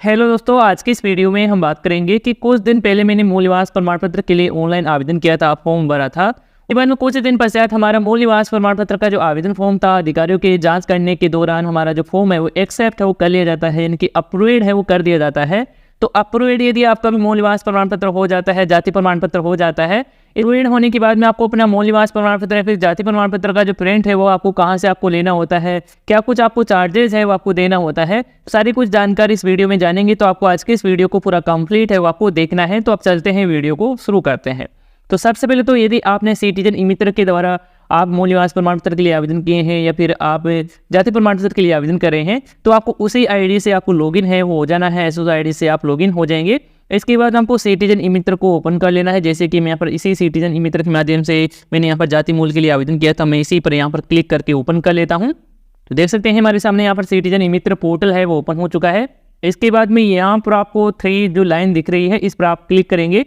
Hello दोस्तों, आज की इस वीडियो में हम बात करेंगे कि कुछ दिन पहले मैंने मूल निवास प्रमाण पत्र के लिए ऑनलाइन आवेदन किया था, फॉर्म भरा था। इसके बाद में कुछ दिन पश्चात हमारा मूल निवास प्रमाण पत्र का जो आवेदन फॉर्म था, अधिकारियों की जांच करने के दौरान हमारा जो फॉर्म है वो एक्सेप्ट है वो कर लिया जाता है, यानी कि अप्रूव्ड है वो कर दिया जाता है। तो अप्रूव्ड यदि आपका भी मूल निवास प्रमाण पत्र हो जाता है, जाति प्रमाण पत्र हो जाता है, अप्रूव्ड होने के बाद में आपको अपना मूल निवास प्रमाण पत्र या फिर जाति प्रमाण पत्र का जो प्रिंट है वो आपको कहाँ से आपको लेना होता है, क्या कुछ आपको चार्जेस है वो आपको देना होता है, सारी कुछ जानकारी इस वीडियो में जानेंगे। तो आपको आज के इस वीडियो को पूरा कंप्लीट है वो आपको देखना है। तो अब चलते हैं, वीडियो को शुरू करते हैं। तो सबसे पहले तो यदि आपने सिटीजन ई मित्र के द्वारा आप मूल निवास प्रमाण पत्र के लिए आवेदन किए हैं या फिर आप जाति प्रमाण पत्र के लिए आवेदन कर रहे हैं, तो आपको उसी आईडी से आपको लॉगिन है वो हो जाना है। उस आईडी से आप लॉगिन हो जाएंगे। इसके बाद हमको सिटीजन ई मित्र को ओपन कर लेना है। जैसे कि मैं यहाँ पर इसी सिटीजन ई मित्र के माध्यम से मैंने यहाँ पर जाति मूल के लिए आवेदन किया था, मैं इसी पर यहाँ पर क्लिक करके ओपन कर लेता हूँ। तो देख सकते हैं हमारे सामने यहाँ पर सिटीजन ई मित्र पोर्टल है वो ओपन हो चुका है। इसके बाद में यहाँ पर आपको 3 जो लाइन दिख रही है इस पर आप क्लिक करेंगे।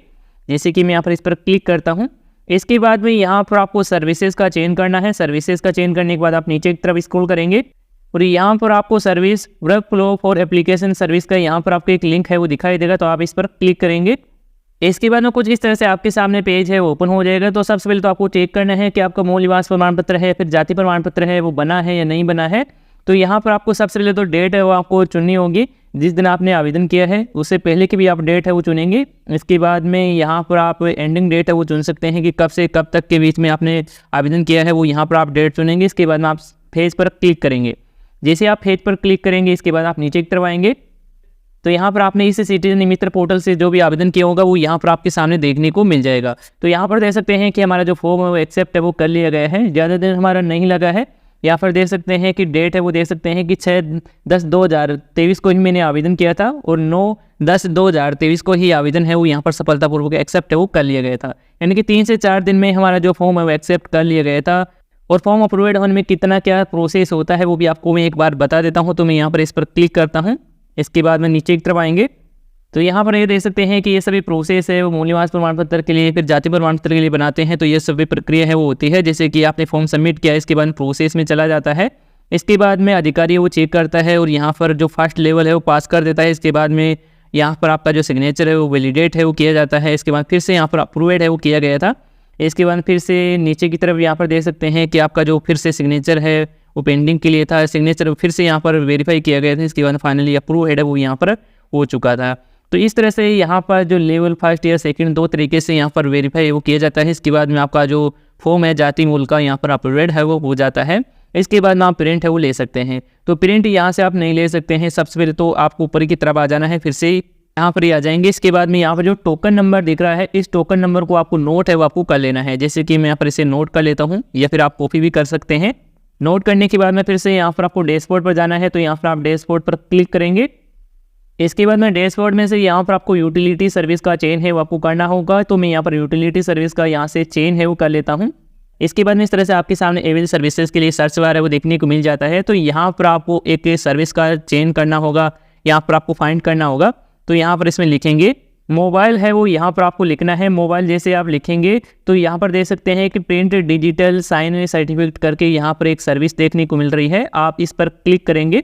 जैसे कि मैं यहाँ पर इस पर क्लिक करता हूँ। इसके बाद में यहाँ पर आपको सर्विसेज का चयन करना है। सर्विसेज का चयन करने के बाद आप नीचे की तरफ स्क्रॉल करेंगे और यहाँ पर आपको service work flow for application service का यहाँ पर आपको एक लिंक है वो दिखाई देगा, तो आप इस पर क्लिक करेंगे। इसके बाद में कुछ इस तरह से आपके सामने पेज है वो ओपन हो जाएगा। तो सबसे पहले तो आपको चेक करना है कि आपका मूल निवास प्रमाण पत्र है फिर जाति प्रमाण पत्र है वो बना है या नहीं बना है। तो यहाँ पर आपको सबसे पहले तो डेट है वो आपको चुननी होगी, जिस दिन आपने आवेदन किया है उससे पहले की भी आप डेट है वो चुनेंगे। इसके बाद में यहाँ पर आप एंडिंग डेट है वो चुन सकते हैं कि कब से कब तक के बीच में आपने आवेदन किया है, वो यहाँ पर आप डेट चुनेंगे। इसके बाद में आप फेज पर क्लिक करेंगे। जैसे आप फेज पर क्लिक करेंगे इसके बाद आप नीचे की तरफ आएंगे। तो यहाँ पर आपने इस सिटीजन ई मित्र पोर्टल से जो भी आवेदन किया होगा वो यहाँ पर आपके सामने देखने को मिल जाएगा। तो यहाँ पर देख सकते हैं कि हमारा जो फॉर्म है वो एक्सेप्ट है वो कर लिया गया है, ज़्यादा दिन हमारा नहीं लगा है। यहाँ पर देख सकते हैं कि डेट है वो देख सकते हैं कि 6/10/2023 को ही मैंने आवेदन किया था और 9/10/2023 को ही आवेदन है वो यहाँ पर सफलतापूर्वक एक्सेप्ट है वो कर लिया गया था। यानी कि 3 से 4 दिन में हमारा जो फॉर्म है वो एक्सेप्ट कर लिया गया था। और फॉर्म अप्रूव्ड होने में कितना क्या प्रोसेस होता है वो भी आपको मैं एक बार बता देता हूँ। तो मैं यहाँ पर इस पर क्लिक करता हूँ। इसके बाद में नीचे की तरफ आएंगे तो यहाँ पर ये देख सकते हैं कि ये सभी प्रोसेस है वो मूल निवास प्रमाण पत्र के लिए फिर जाति प्रमाण पत्र के लिए बनाते हैं। तो ये सभी प्रक्रिया है वो होती है। जैसे कि आपने फॉर्म सबमिट किया, इसके बाद प्रोसेस में चला जाता है। इसके बाद में अधिकारी वो चेक करता है और यहाँ पर जो फर्स्ट लेवल है वो पास कर देता है। इसके बाद में यहाँ पर आपका जो सिग्नेचर है वो वैलिडेट है वो किया जाता है। इसके बाद फिर से यहाँ पर अप्रूव्ड है वो किया गया था। इसके बाद फिर से नीचे की तरफ यहाँ पर देख सकते हैं कि आपका जो फिर से सिग्नेचर है वो पेंडिंग के लिए था, सिग्नेचर फिर से यहाँ पर वेरीफाई किया गया था। इसके बाद फाइनली अप्रूव्ड है वो यहाँ पर हो चुका था। तो इस तरह से यहाँ पर जो लेवल फर्स्ट या सेकंड 2 तरीके से यहाँ पर वेरीफाई वो किया जाता है। इसके बाद में आपका जो फॉर्म है जाति मूल का यहाँ पर अप्रूव्ड है वो हो जाता है। इसके बाद में आप प्रिंट है वो ले सकते हैं। तो प्रिंट यहाँ से आप नहीं ले सकते हैं। सबसे पहले तो आपको ऊपर की तरफ आ जाना है, फिर से यहाँ पर ही आ जाएंगे। इसके बाद में यहाँ पर जो टोकन नंबर दिख रहा है इस टोकन नंबर को आपको नोट है वो आपको कर लेना है। जैसे कि मैं यहाँ पर इसे नोट कर लेता हूँ या फिर आप कॉपी भी कर सकते हैं। नोट करने के बाद में फिर से यहाँ पर आपको डैशबोर्ड पर जाना है। तो यहाँ पर आप डैशबोर्ड पर क्लिक करेंगे। इसके बाद में डैशबोर्ड में से यहाँ पर आपको यूटिलिटी सर्विस का चयन है वो आपको करना होगा। तो मैं यहाँ पर यूटिलिटी सर्विस का यहाँ से चयन है वो कर लेता हूँ। इसके बाद में इस तरह से आपके सामने अवेलेबल सर्विसेज के लिए सर्च बार है वो देखने को मिल जाता है। तो यहाँ पर आपको एक सर्विस का चयन करना होगा, यहाँ पर आपको फाइंड करना होगा। तो यहाँ पर इसमें लिखेंगे मोबाइल है वो यहाँ पर आपको लिखना है। मोबाइल जैसे आप लिखेंगे तो यहाँ पर देख सकते हैं कि प्रिंट डिजिटल साइन सर्टिफिकेट करके यहाँ पर एक सर्विस देखने को मिल रही है। आप इस पर क्लिक करेंगे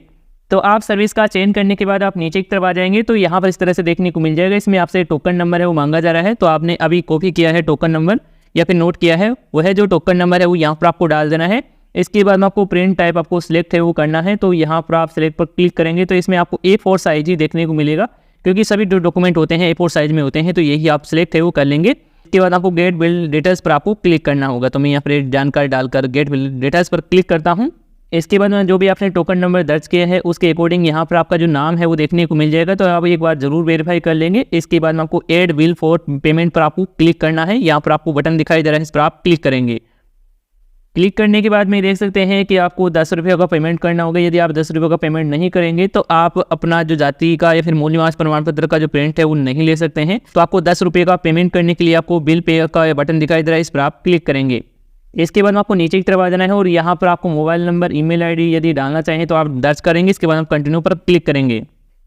तो आप सर्विस का चयन करने के बाद आप नीचे की तरफ आ जाएंगे। तो यहाँ पर इस तरह से देखने को मिल जाएगा। इसमें आपसे टोकन नंबर है वो मांगा जा रहा है। तो आपने अभी कॉपी किया है टोकन नंबर या फिर नोट किया है, वह जो टोकन नंबर है वो यहाँ पर आपको डाल देना है। इसके बाद में आपको प्रिंट टाइप आपको सिलेक्ट है वो करना है। तो यहाँ पर आप सिलेक्ट पर क्लिक करेंगे तो इसमें आपको A4 साइज ही देखने को मिलेगा, क्योंकि सभी जो डॉक्यूमेंट होते हैं A4 साइज में होते हैं। तो यही आप सिलेक्ट है वो कर लेंगे। इसके बाद आपको गेट बिल डिटेल्स पर आपको क्लिक करना होगा। तो मैं यहाँ पर जानकारी डालकर गेट बिल डिटेल्स पर क्लिक करता हूँ। इसके बाद में जो भी आपने टोकन नंबर दर्ज किया है उसके अकॉर्डिंग यहाँ पर आपका जो नाम है वो देखने को मिल जाएगा। तो आप एक बार जरूर वेरीफाई कर लेंगे। इसके बाद में आपको ऐड बिल फॉर पेमेंट पर आपको क्लिक करना है। यहाँ पर आपको बटन दिखाई दे रहा है, इस पर आप क्लिक करेंगे। क्लिक करने के बाद में देख सकते हैं कि आपको 10 रुपये का पेमेंट करना होगा। यदि आप 10 रुपये का पेमेंट नहीं करेंगे तो आप अपना जो जाति का या फिर मूल निवास प्रमाण पत्र का जो प्रिंट है वो नहीं ले सकते हैं। तो आपको 10 रुपये का पेमेंट करने के लिए आपको बिल पे का बटन दिखाई दे रहा है, इस पर आप क्लिक करेंगे। इसके बाद में आपको नीचे की तरफ आ जाना है और यहाँ पर आपको मोबाइल नंबर ईमेल आईडी यदि डालना चाहें तो आप दर्ज करेंगे। इसके बाद आप कंटिन्यू पर क्लिक करेंगे।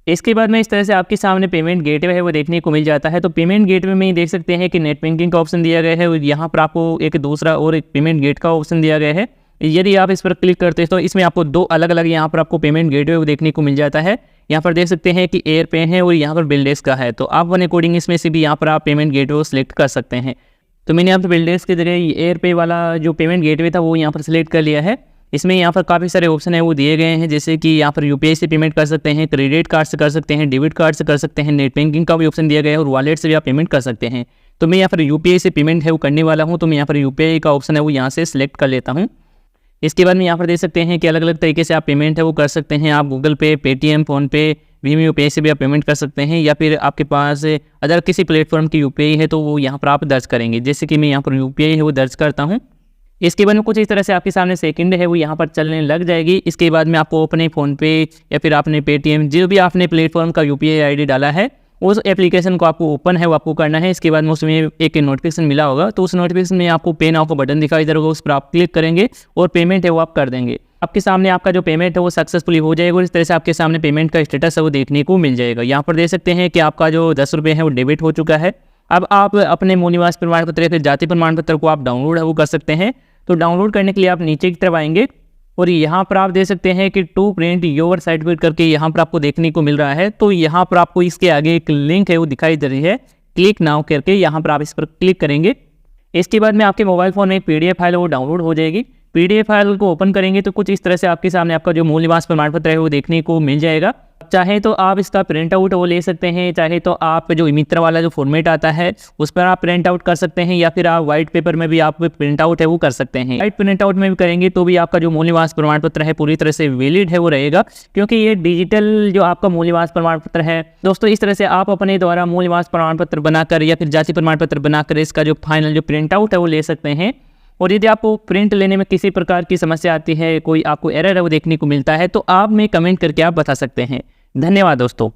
इसके बाद में इस तरह से आपके सामने पेमेंट गेटवे है वो देखने को मिल जाता है। तो पेमेंट गेटवे में ही देख सकते हैं कि नेट बैंकिंग का ऑप्शन दिया गया है और यहाँ पर आपको एक दूसरा और एक पेमेंट गेट का ऑप्शन दिया गया है। यदि आप इस पर क्लिक करते हैं तो इसमें आपको 2 अलग अलग यहाँ पर आपको पेमेंट गेटवे देखने को मिल जाता है। यहाँ पर देख सकते हैं कि एयर पे है और यहाँ पर बिल्डेक्स का है। तो आप वन अकॉर्डिंग इसमें से भी यहाँ पर आप पेमेंट गेटवे को सिलेक्ट कर सकते हैं। तो मैंने यहाँ पर बिल्डेक्स के जरिए एयर पे वाला जो पेमेंट गेटवे था वो यहाँ पर सिलेक्ट कर लिया है। इसमें यहाँ पर काफ़ी सारे ऑप्शन है वो दिए गए हैं, जैसे कि यहाँ पर यूपीआई से पेमेंट कर सकते हैं, क्रेडिट कार्ड से कर सकते हैं, डेबिट कार्ड से कर सकते हैं, नेट बैंकिंग का भी ऑप्शन दिया गया है और वॉलेट से भी आप पेमेंट कर सकते हैं। तो मैं यहाँ पर यूपीआई से पेमेंट है वो करने वाला हूँ, तो मैं यहाँ पर यूपीआई का ऑप्शन है वो यहाँ से सिलेक्ट कर लेता हूँ। इसके बाद में यहाँ पर देख सकते हैं कि अलग अलग तरीके से आप पेमेंट है वो कर सकते हैं। आप गूगल पे, पेटीएम, फ़ोनपे, भीम यूपीआई से भी आप पेमेंट कर सकते हैं, या फिर आपके पास अदर किसी प्लेटफॉर्म की यूपीआई है तो वो यहाँ पर आप दर्ज करेंगे। जैसे कि मैं यहाँ पर यूपीआई है वो दर्ज करता हूँ। इसके बाद में कुछ इस तरह से आपके सामने सेकंड है वो यहाँ पर चलने लग जाएगी। इसके बाद में आपको अपने फ़ोनपे या फिर आपने पेटीएम, जो भी आपने प्लेटफॉर्म का यूपीआई आईडी डाला है उस एप्लीकेशन को आपको ओपन है वो आपको करना है। इसके बाद में उसमें एक नोटिफिकेशन मिला होगा, तो उस नोटिफिकेशन में आपको पे नाउ का बटन दिखाई दे रहा होगा, उस पर आप क्लिक करेंगे और पेमेंट है वो आप कर देंगे। आपके सामने आपका जो पेमेंट है वो सक्सेसफुली हो जाएगा और इस तरह से आपके सामने पेमेंट का स्टेटस है वो देखने को मिल जाएगा। यहाँ पर देख सकते हैं कि आपका जो 10 रुपये है वो डेबिट हो चुका है। अब आप अपने मूल निवास प्रमाण पत्र या फिर जाति प्रमाण पत्र को आप डाउनलोड है वो कर सकते हैं। तो डाउनलोड करने के लिए आप नीचे की तरफ आएंगे और यहाँ पर आप देख सकते हैं कि टू प्रिंट योर सर्टिफिकेट करके यहाँ पर आपको देखने को मिल रहा है। तो यहाँ पर आपको इसके आगे एक लिंक है वो दिखाई दे रही है, क्लिक नाउ करके यहाँ पर आप इस पर क्लिक करेंगे। इसके बाद में आपके मोबाइल फ़ोन में एक पीडीएफ फाइल वो डाउनलोड हो जाएगी। पीडीएफ फाइल को ओपन करेंगे तो कुछ इस तरह से आपके सामने आपका जो मूल निवास प्रमाण पत्र है वो देखने को मिल जाएगा। चाहे तो आप इसका प्रिंट आउट वो ले सकते हैं, चाहे तो आप जो मित्रा वाला जो फॉर्मेट आता है उस पर आप प्रिंट आउट कर सकते हैं, या फिर आप व्हाइट पेपर में भी आप प्रिंट आउट है वो कर सकते हैं। व्हाइट प्रिंट आउट में भी करेंगे तो भी आपका जो मूल निवास प्रमाण पत्र है पूरी तरह से वैलिड है वो रहेगा, क्योंकि ये डिजिटल जो आपका मूल निवास प्रमाण पत्र है। दोस्तों इस तरह से आप अपने द्वारा मूल निवास प्रमाण पत्र बनाकर या फिर जाति प्रमाण पत्र बनाकर इसका जो फाइनल जो प्रिंट आउट है वो ले सकते हैं। और यदि आपको प्रिंट लेने में किसी प्रकार की समस्या आती है, कोई आपको एरर है वो देखने को मिलता है, तो आप में कमेंट करके आप बता सकते हैं। धन्यवाद दोस्तों।